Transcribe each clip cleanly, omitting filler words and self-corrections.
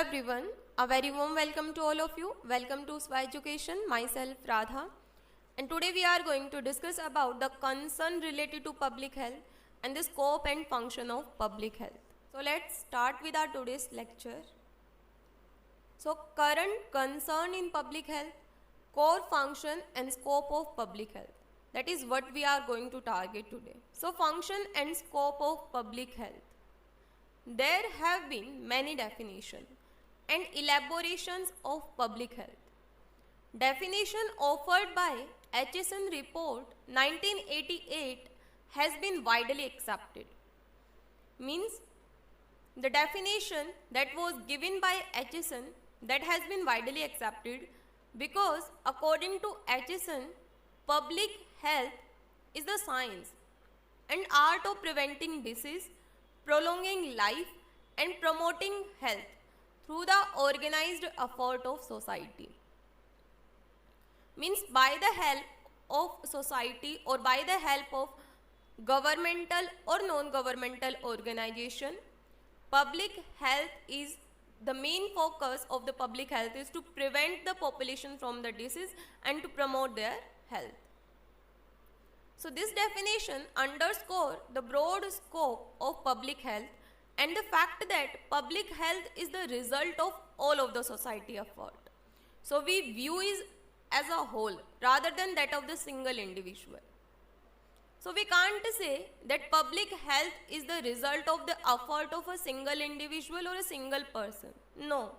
everyone, a very warm welcome to all of you. Welcome to SWA Education, myself Radha. And today we are going to discuss about the concern related to public health and the scope and function of public health. So let's start with our today's lecture. So current concern in public health, core function and scope of public health. That is what we are going to target today. So function and scope of public health. There have been many definitions and elaborations of public health. Definition offered by HSN report 1988 has been widely accepted. Means the definition that was given by HSN that has been widely accepted because according to HSN, public health is the science and art of preventing disease, prolonging life and promoting health through the organized effort of society. Means by the help of society or by the help of governmental or non-governmental organization, public health is the main focus of the public health is to prevent the population from the disease and to promote their health. So this definition underscores the broad scope of public health and the fact that public health is the result of all of the society effort. So we view it as a whole rather than that of the single individual. So we can't say that public health is the result of the effort of a single individual or a single person. No,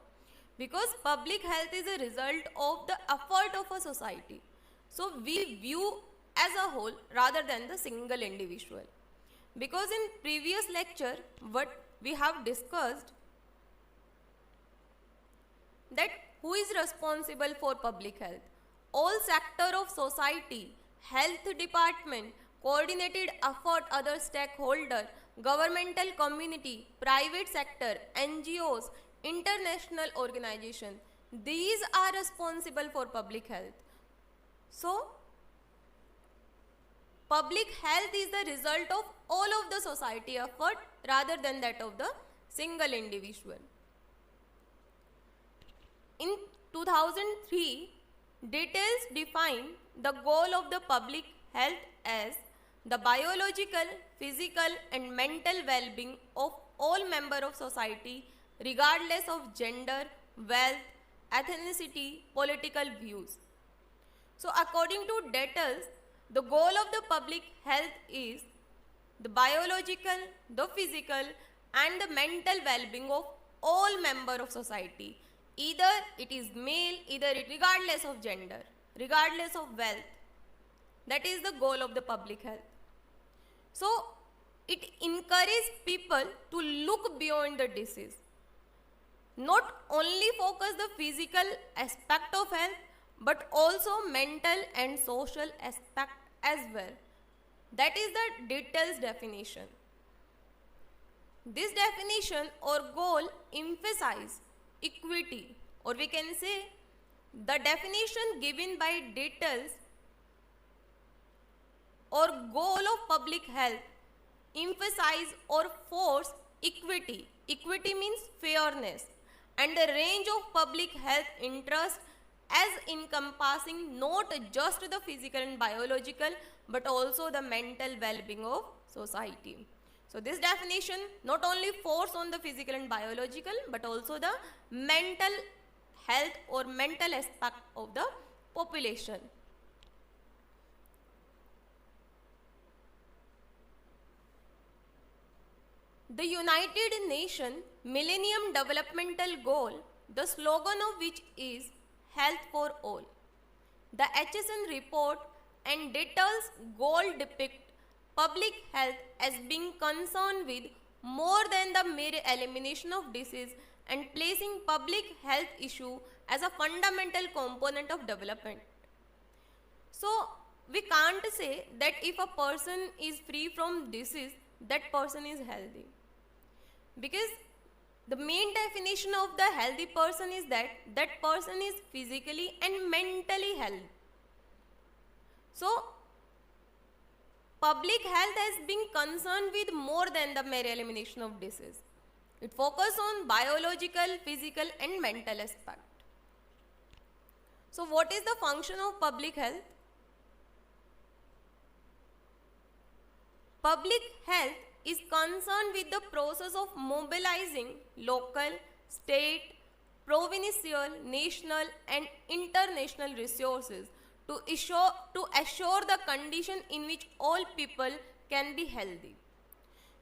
because public health is a result of the effort of a society. So we view as a whole rather than the single individual. Because in previous lecture what we have discussed that who is responsible for public health? All sector of society, health department, coordinated effort other stakeholder, governmental community, private sector, NGOs, international organization. These are responsible for public health. So public health is the result of all of the society effort rather than that of the single individual. In 2003, details define the goal of the public health as the biological, physical and mental well-being of all members of society regardless of gender, wealth, ethnicity, political views. So according to details, the goal of the public health is the biological, the physical and the mental well-being of all members of society. Either it is male, either it regardless of gender, regardless of wealth. That is the goal of the public health. So it encourages people to look beyond the disease. Not only focus the physical aspect of health, but also mental and social aspect as well. That is the details definition. This definition or goal emphasizes equity, or we can say the definition given by details or goal of public health emphasize or force equity. Equity means fairness and the range of public health interest as encompassing not just the physical and biological but also the mental well-being of society. So this definition not only force on the physical and biological but also the mental health or mental aspect of the population. The United Nations Millennium Developmental Goal, the slogan of which is Health for All. The HSN report and details goal depict public health as being concerned with more than the mere elimination of disease and placing public health issue as a fundamental component of development. So we can't say that if a person is free from disease, that person is healthy. Because the main definition of the healthy person is that that person is physically and mentally healthy. So public health has been concerned with more than the mere elimination of disease. It focuses on biological, physical and mental aspect. So what is the function of public health? Public health is concerned with the process of mobilizing local, state, provincial, national and international resources to assure the condition in which all people can be healthy.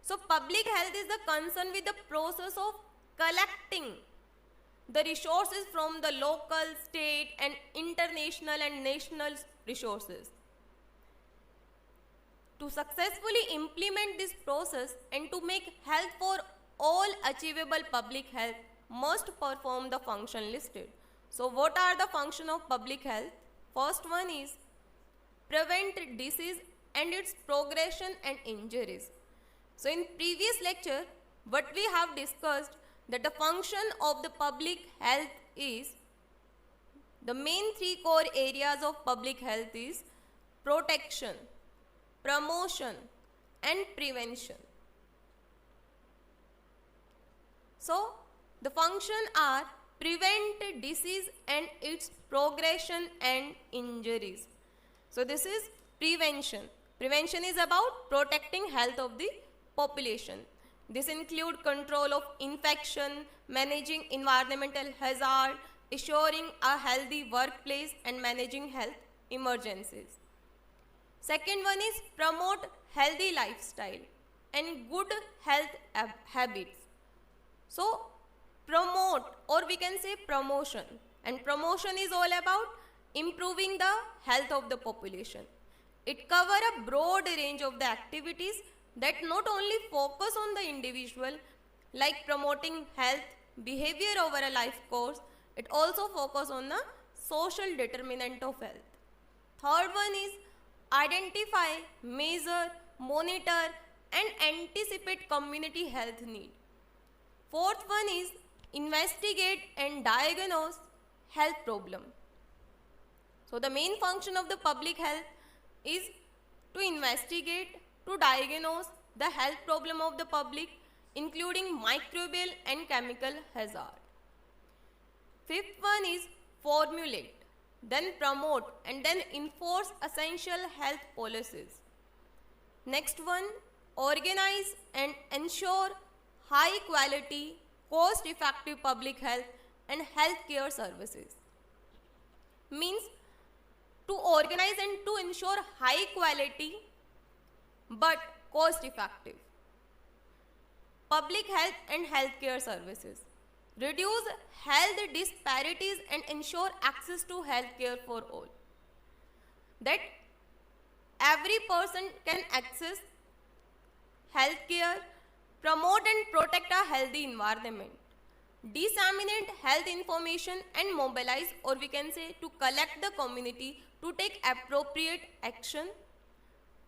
So public health is the concern with the process of collecting the resources from the local, state and international and national resources. To successfully implement this process and to make health for all achievable, public health must perform the function listed. So what are the function of public health? First one is prevent disease and its progression and injuries. So in previous lecture, what we have discussed that the function of the public health is, the main three core areas of public health is protection, promotion and prevention. So the function are prevent disease and its progression and injuries. So this is prevention. Prevention is about protecting health of the population. This include control of infection, managing environmental hazard, assuring a healthy workplace and managing health emergencies. Second one is promote healthy lifestyle and good health habits. So promote, or we can say promotion, and promotion is all about improving the health of the population. It covers a broad range of the activities that not only focus on the individual like promoting health behavior over a life course, it also focus on the social determinant of health. Third one is identify, measure, monitor and anticipate community health need. Fourth one is investigate and diagnose health problem. So the main function of the public health is to investigate, to diagnose the health problem of the public, including microbial and chemical hazard. Fifth one is formulate, then promote and then enforce essential health policies. Next one, organize and ensure high quality, cost effective public health and healthcare services. Means to organize and to ensure high quality but cost effective public health and healthcare services, reduce health disparities and ensure access to healthcare for all. That every person can access healthcare, promote and protect a healthy environment, disseminate health information and mobilize, or we can say to collect the community to take appropriate action,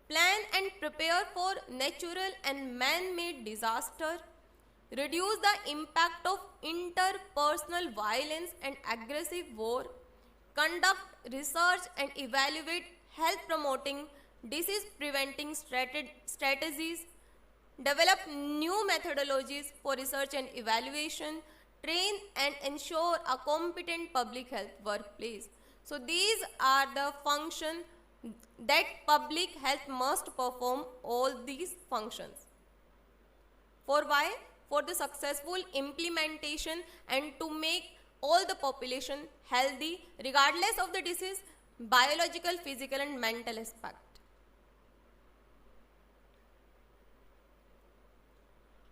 plan and prepare for natural and man-made disaster, reduce the impact of interpersonal violence and aggressive war, conduct research and evaluate health promoting, disease preventing strategies, develop new methodologies for research and evaluation, train and ensure a competent public health workplace. So these are the functions that public health must perform, all these functions. For why? For the successful implementation and to make all the population healthy regardless of the disease, biological, physical and mental aspect.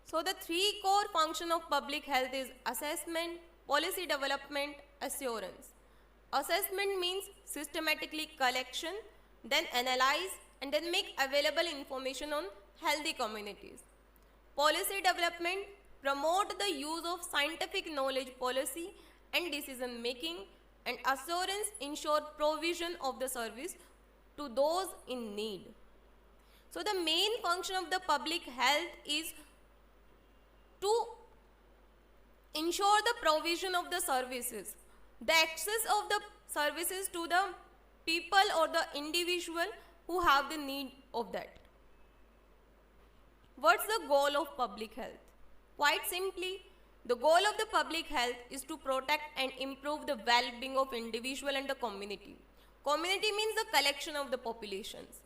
So the three core functions of public health is assessment, policy development, assurance. Assessment means systematically collection, then analyze and then make available information on healthy communities. Policy development, promote the use of scientific knowledge policy and decision making, and assurance, ensure provision of the service to those in need. So the main function of the public health is to ensure the provision of the services, the access of the services to the people or the individual who have the need of that. What's the goal of public health? Quite simply, the goal of the public health is to protect and improve the well-being of individual and the community. Community means the collection of the populations.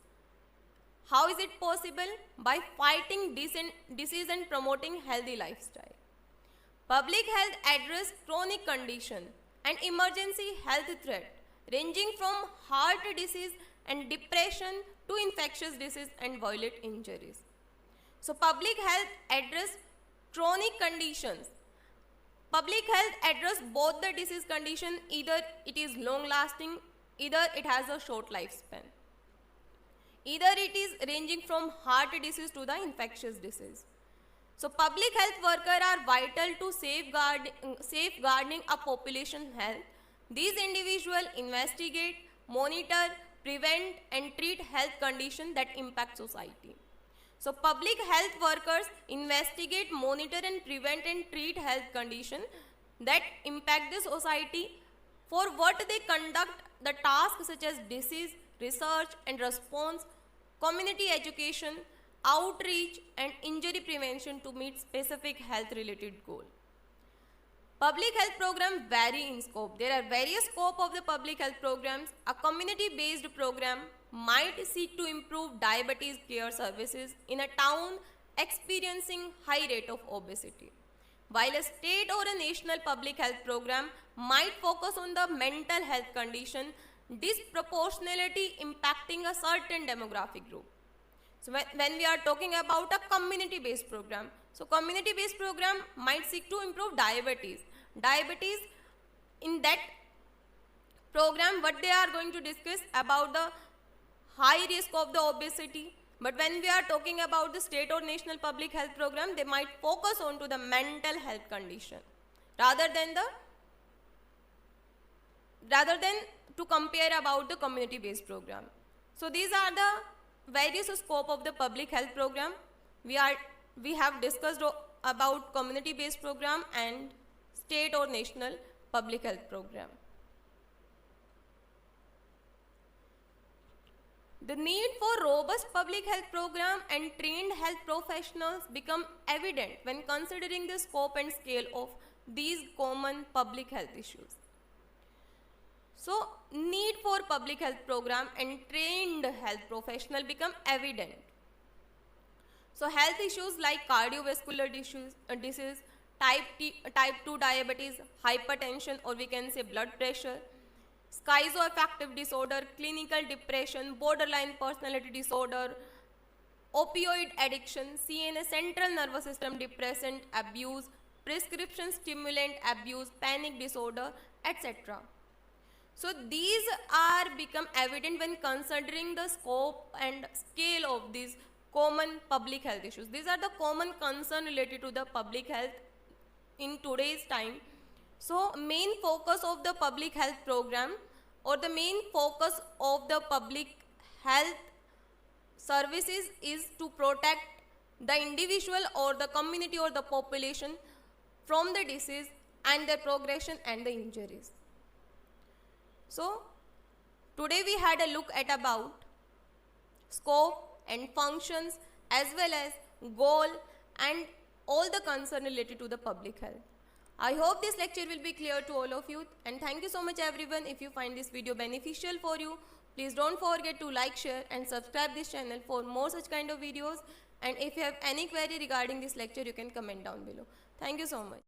How is it possible? By fighting disease and promoting healthy lifestyle. Public health address chronic condition and emergency health threat ranging from heart disease and depression to infectious disease and violent injuries. So public health address chronic conditions. Public health address both the disease condition, either it is long lasting, either it has a short lifespan. Either it is ranging from heart disease to the infectious disease. So public health workers are vital to safeguarding a population health. These individuals investigate, monitor, prevent and treat health conditions that impact society. So public health workers investigate, monitor and prevent and treat health conditions that impact the society. For what they conduct the tasks such as disease, research and response, community education, outreach and injury prevention to meet specific health related goals. Public health programs vary in scope. There are various scope of the public health programs. A community based program might seek to improve diabetes care services in a town experiencing high rate of obesity, while a state or a national public health program might focus on the mental health condition disproportionately impacting a certain demographic group. So when we are talking about a community based program, so community based program might seek to improve diabetes. Diabetes, in that program what they are going to discuss about the high risk of the obesity. But when we are talking about the state or national public health program, they might focus on to the mental health condition rather than to compare about the community based program. So these are the various scope of the public health program. We have discussed about community based program and state or national public health program. The need for robust public health program and trained health professionals become evident when considering the scope and scale of these common public health issues. So, need for public health program and trained health professional become evident. So, health issues like cardiovascular disease, type 2 diabetes, hypertension or we can say blood pressure, schizoaffective disorder, clinical depression, borderline personality disorder, opioid addiction, CNS, central nervous system depressant abuse, prescription stimulant abuse, panic disorder, etc. So these are become evident when considering the scope and scale of these common public health issues. These are the common concern related to the public health in today's time. So main focus of the public health program or the main focus of the public health services is to protect the individual or the community or the population from the disease and their progression and the injuries. So today we had a look at about scope and functions as well as goal and all the concern related to the public health. I hope this lecture will be clear to all of you, and thank you so much everyone. If you find this video beneficial for you, please don't forget to like, share and subscribe this channel for more such kind of videos. And if you have any query regarding this lecture, you can comment down below. Thank you so much.